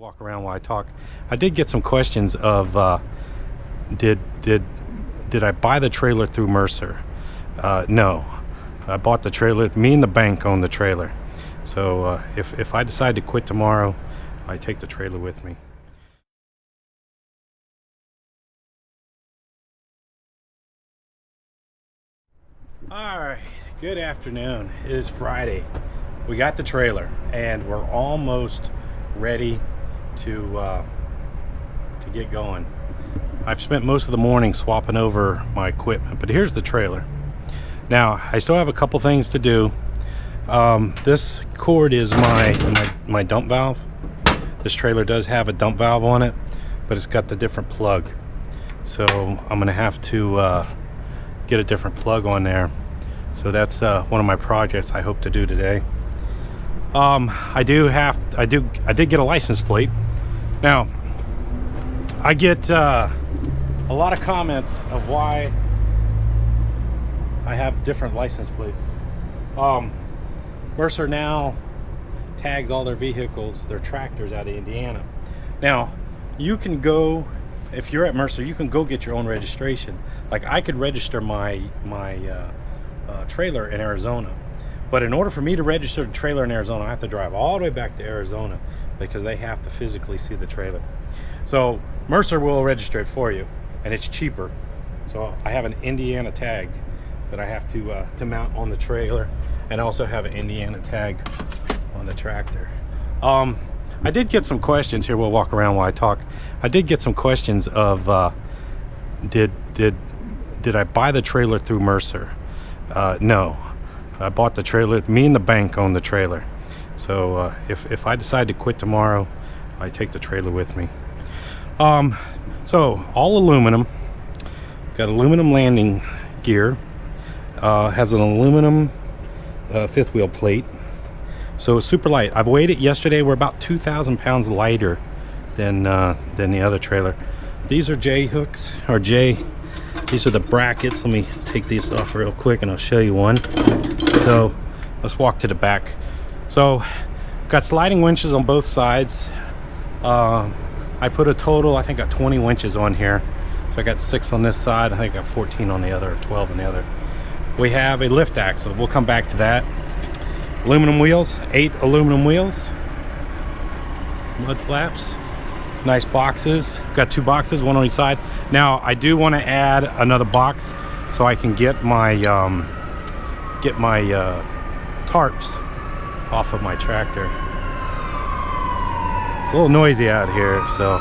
walk around while I talk. I did get some questions of did I buy the trailer through Mercer? No, I bought the trailer. Me and the bank own the trailer. So if I decide to quit tomorrow, I take the trailer with me. All right, good afternoon. It is Friday. We got the trailer and we're almost ready to get going. I've spent most of the morning swapping over my equipment, but here's the trailer. Now I still have a couple things to do. This cord is my dump valve. This trailer does have a dump valve on it, but it's got the different plug, so I'm gonna have to get a different plug on there. So that's one of my projects I hope to do today. I did get a license plate. Now I get a lot of comments of why I have different license plates. Mercer now tags all their vehicles, their tractors, out of Indiana. Now you can go, if you're at Mercer, you can go get your own registration. Like I could register my trailer in Arizona, but in order for me to register the trailer in Arizona, I have to drive all the way back to Arizona because they have to physically see the trailer. So Mercer will register it for you, and it's cheaper. So I have an Indiana tag that I have to mount on the trailer, and I also have an Indiana tag on the tractor. I did get some questions here. We'll walk around while I talk. I did get some questions of did I buy the trailer through Mercer? No, I bought the trailer. Me and the bank own the trailer. So if I decide to quit tomorrow, I take the trailer with me. So all aluminum, got aluminum landing gear, has an aluminum fifth wheel plate, so it's super light. I've weighed it yesterday. We're about 2,000 pounds lighter than the other trailer. These are J hooks, or these are the brackets. Let me take these off real quick and I'll show you one. So let's walk to the back. So got sliding winches on both sides. I put a total, I think got 20 winches on here. So I got 6 on this side, I think I got 14 on the other, or 12 on the other. We have a lift axle, we'll come back to that. Aluminum wheels, 8 aluminum wheels. Mud flaps, nice boxes. Got 2 boxes, one on each side. Now I do want to add another box so I can get my tarps off of my tractor. It's a little noisy out here, so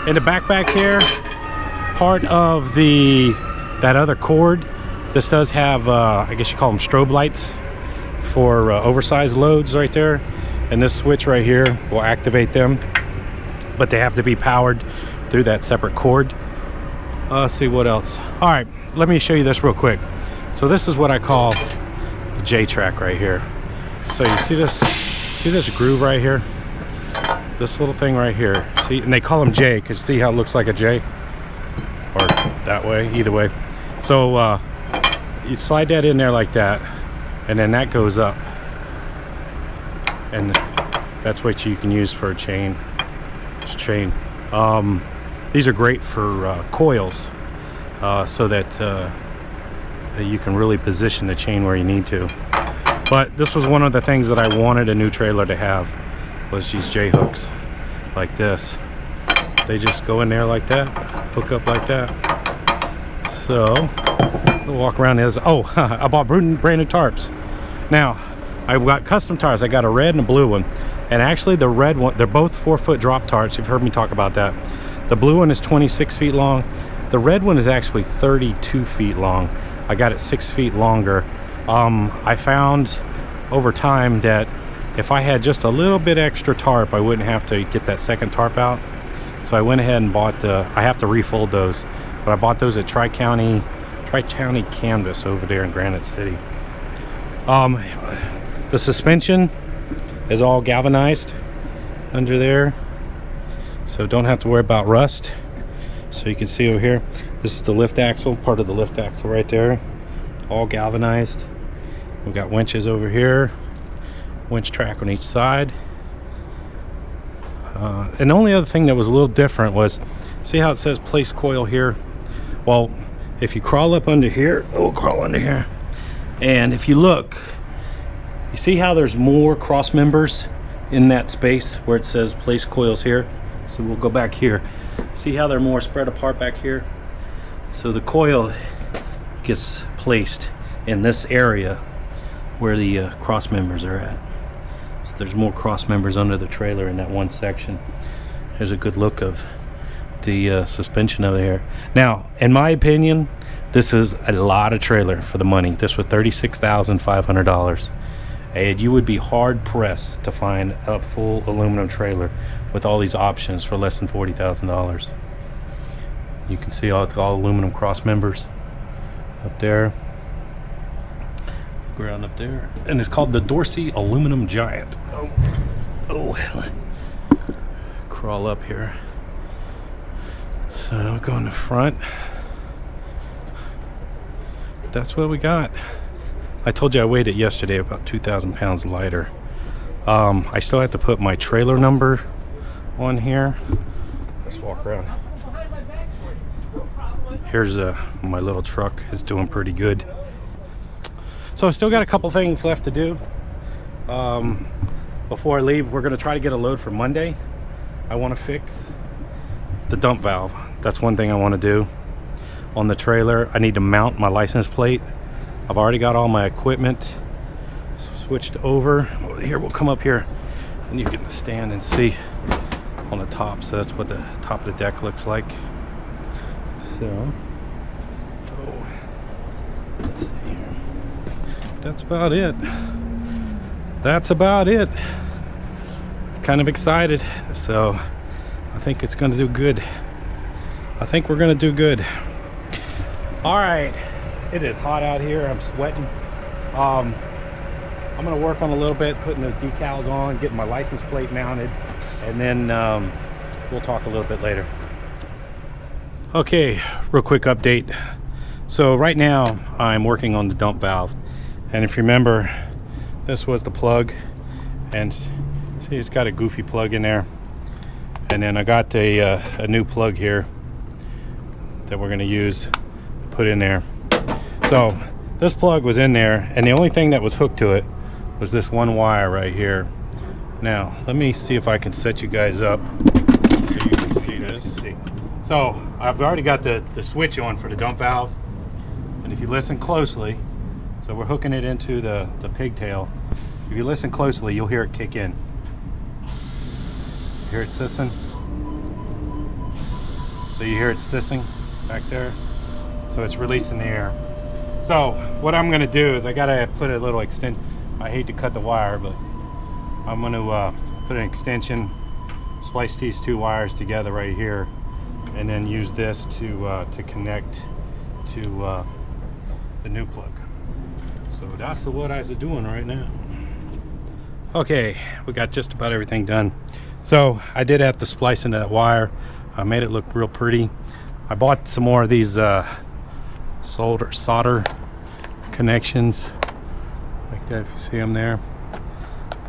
in the back here, part of that other cord, this does have I guess you call them strobe lights for oversized loads right there, and this switch right here will activate them, but they have to be powered through that separate cord. Let's see what else. All right, let me show you this real quick. So this is what I call the J track right here. So you see this groove right here, this little thing right here. See, and they call them J because see how it looks like a J, or that way, either way. So you slide that in there like that, and then that goes up, and that's what you can use for a chain. These are great for coils, so that you can really position the chain where you need to. But this was one of the things that I wanted a new trailer to have, was these J hooks like this. They just go in there like that, hook up like that. So we'll walk around this. Oh, I bought brand new tarps. Now I've got custom tires. I got a red and a blue one, and actually the red one, they're both 4-foot drop tarps. You've heard me talk about that. The blue one is 26 feet long. The red one is actually 32 feet long. I got it 6 feet longer. I found over time that if I had just a little bit extra tarp, I wouldn't have to get that second tarp out. So I went ahead and bought I have to refold those, but I bought those at Tri-County Canvas over there in Granite City. The suspension is all galvanized under there, so don't have to worry about rust. So you can see over here, this is the lift axle, part of the lift axle right there, all galvanized. We've got winches over here, winch track on each side. And the only other thing that was a little different was, see how it says place coil here? Well, if you crawl up under here, we'll crawl under here, and if you look, you see how there's more cross members in that space where it says place coils here? So we'll go back here. See how they're more spread apart back here? So the coil gets placed in this area where the cross members are at. So there's more cross members under the trailer in that one section. Here's a good look of the suspension over here. Now, in my opinion, this is a lot of trailer for the money. This was $36,500, and you would be hard pressed to find a full aluminum trailer with all these options for less than $40,000. You can see all aluminum cross members up there, ground up there, and it's called the Dorsey Aluminum Giant. Oh, crawl up here. So I'll go in the front. That's what we got. I told you I weighed it yesterday, about 2,000 pounds lighter. I still have to put my trailer number on here. Let's walk around. Here's my little truck is doing pretty good. So I still got a couple things left to do. Before I leave, we're gonna try to get a load for Monday. I wanna fix the dump valve. That's one thing I wanna do on the trailer. I need to mount my license plate. I've already got all my equipment switched over. Here, we'll come up here and you can stand and see on the top. So that's what the top of the deck looks like. So, let's see here. That's about it. That's about it. Kind of excited. So, I think it's going to do good. I think we're going to do good. All right. It is hot out here. I'm sweating. I'm going to work on a little bit, putting those decals on, getting my license plate mounted, and then we'll talk a little bit later. Okay, real quick update. So right now I'm working on the dump valve, and if you remember, this was the plug, and see it's got a goofy plug in there, and then I got a new plug here that we're going to use to put in there. So this plug was in there, and the only thing that was hooked to it was this one wire right here. Now let me see if I can set you guys up so you can see this. So I've already got the switch on for the dump valve, and if you listen closely, so we're hooking it into the pigtail. If you listen closely, you'll hear it kick in. You hear it sissing? So you hear it sissing back there? So it's releasing the air. So what I'm gonna do is I gotta put a little extension. I hate to cut the wire, but I'm gonna put an extension, splice these two wires together right here, and then use this to connect to the new plug. So that's what I was doing right now. Okay, we got just about everything done. So I did have to splice into that wire. I made it look real pretty. I bought some more of these solder connections like that, if you see them there,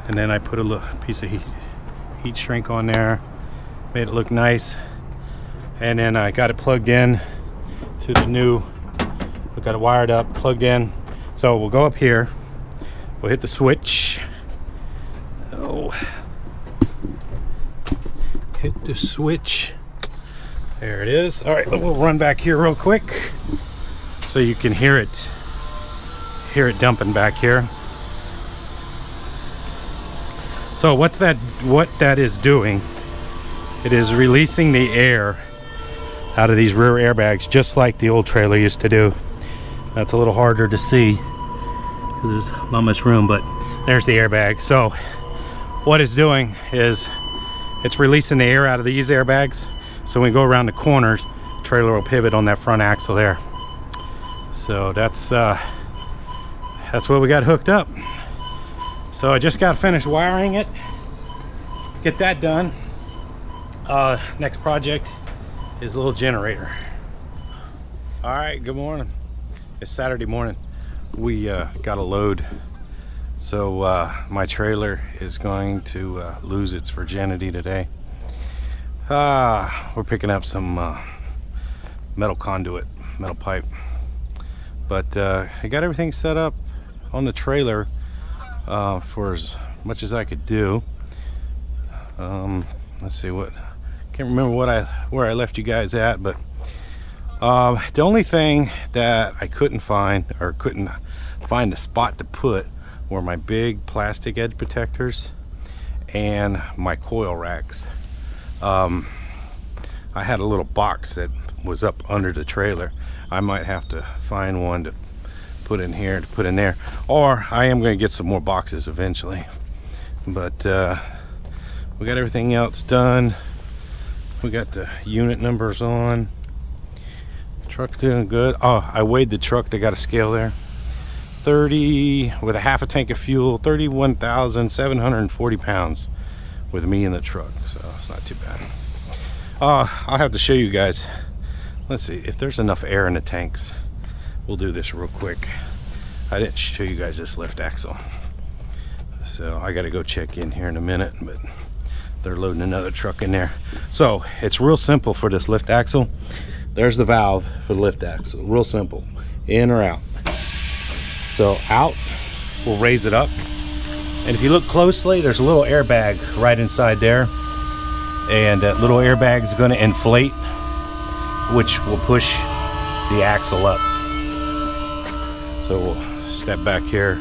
and then I put a little piece of heat shrink on there, made it look nice, and then I got it plugged in to the new, we got it wired up, plugged in. So we'll go up here, we'll hit the switch. Oh, hit the switch. There it is. All right, we'll run back here real quick so you can hear it dumping back here. So what that is doing, it is releasing the air out of these rear airbags, just like the old trailer used to do. That's a little harder to see because there's not much room, but there's the airbag. So what it's doing is it's releasing the air out of these airbags, so when we go around the corners, the trailer will pivot on that front axle there. So that's what we got hooked up. So I just got finished wiring it, get that done. Next project is a little generator. All right, good morning. It's Saturday morning. We got a load, so my trailer is going to lose its virginity today. We're picking up some metal conduit, metal pipe, but I got everything set up on the trailer for as much as I could do. Let's see, what, can't remember where I left you guys at, but the only thing that I couldn't find a spot to put were my big plastic edge protectors and my coil racks. I had a little box that was up under the trailer. I might have to find one to put in here, to put in there, or I am going to get some more boxes eventually. But we got everything else done. We got the unit numbers on. Truck's doing good. Oh, I weighed the truck. They got a scale there. 30 with a half a tank of fuel, 31,740 pounds with me in the truck, so it's not too bad. I'll have to show you guys. Let's see if there's enough air in the tanks. We'll do this real quick. I didn't show you guys this lift axle, so I got to go check in here in a minute, but they're loading another truck in there. So it's real simple for this lift axle. There's the valve for the lift axle, real simple, in or out. So out, we'll raise it up, and if you look closely, there's a little airbag right inside there, and that little airbag is going to inflate, which will push the axle up. So we'll step back here.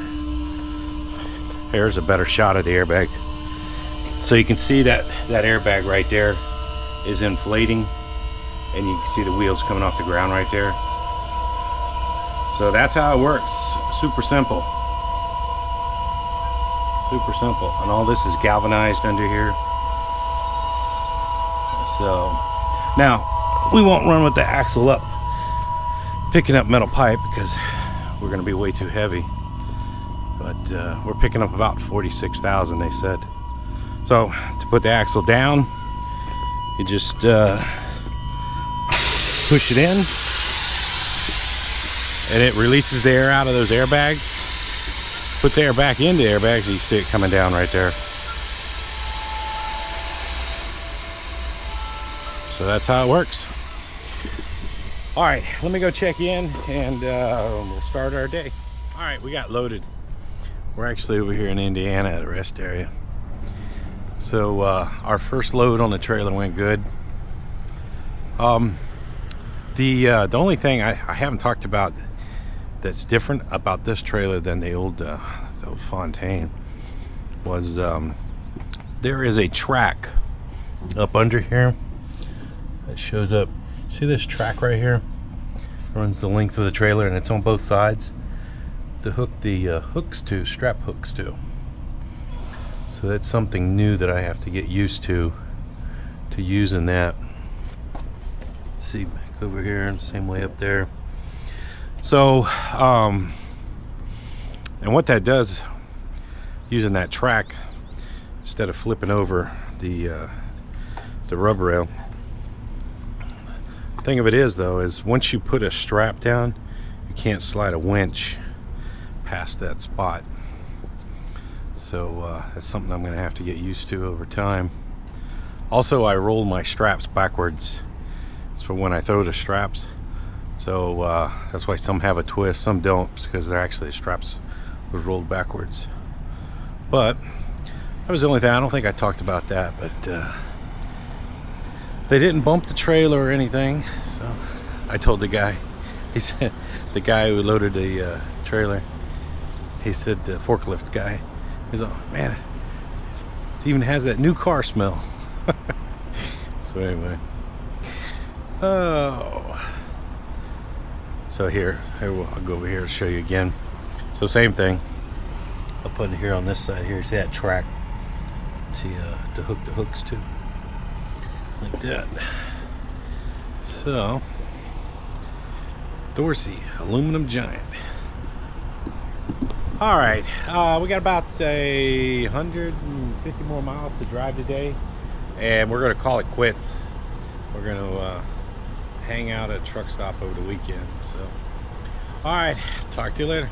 Here's a better shot of the airbag. So you can see that airbag right there is inflating, and you can see the wheels coming off the ground right there. So that's how it works. Super simple. Super simple. And all this is galvanized under here. So now we won't run with the axle up picking up metal pipe because we're going to be way too heavy. But we're picking up about 46,000, they said. So to put the axle down, you just push it in, and it releases the air out of those airbags, puts air back into the airbags, and you see it coming down right there. So that's how it works. All right, let me go check in, and we'll start our day. All right, we got loaded. We're actually over here in Indiana at a rest area. So our first load on the trailer went good. The only thing I haven't talked about that's different about this trailer than the old Fontaine was there is a track up under here that shows up. See this track right here? It runs the length of the trailer, and it's on both sides to hook the hooks to, strap hooks to. So that's something new that I have to get used to using that. See back over here, same way up there. So and what that does, using that track instead of flipping over the rubber rail, the thing of it is though, is once you put a strap down, you can't slide a winch past that spot. So that's something I'm going to have to get used to over time. Also, I roll my straps backwards. It's for when I throw the straps. So that's why some have a twist, some don't, because they're actually, the straps were rolled backwards. But that was the only thing. I don't think I talked about that, but they didn't bump the trailer or anything. So I told the guy, he said, the guy who loaded the trailer, he said, the forklift guy, he's like, man, it even has that new car smell. So anyway, so here I'll go over here to show you again. So same thing, I'll put it here on this side here. See that track to hook the hooks to, like that. So Dorsey aluminum giant. All right, we got about 150 more miles to drive today, and we're going to call it quits. We're going to hang out at a truck stop over the weekend. So, all right, talk to you later.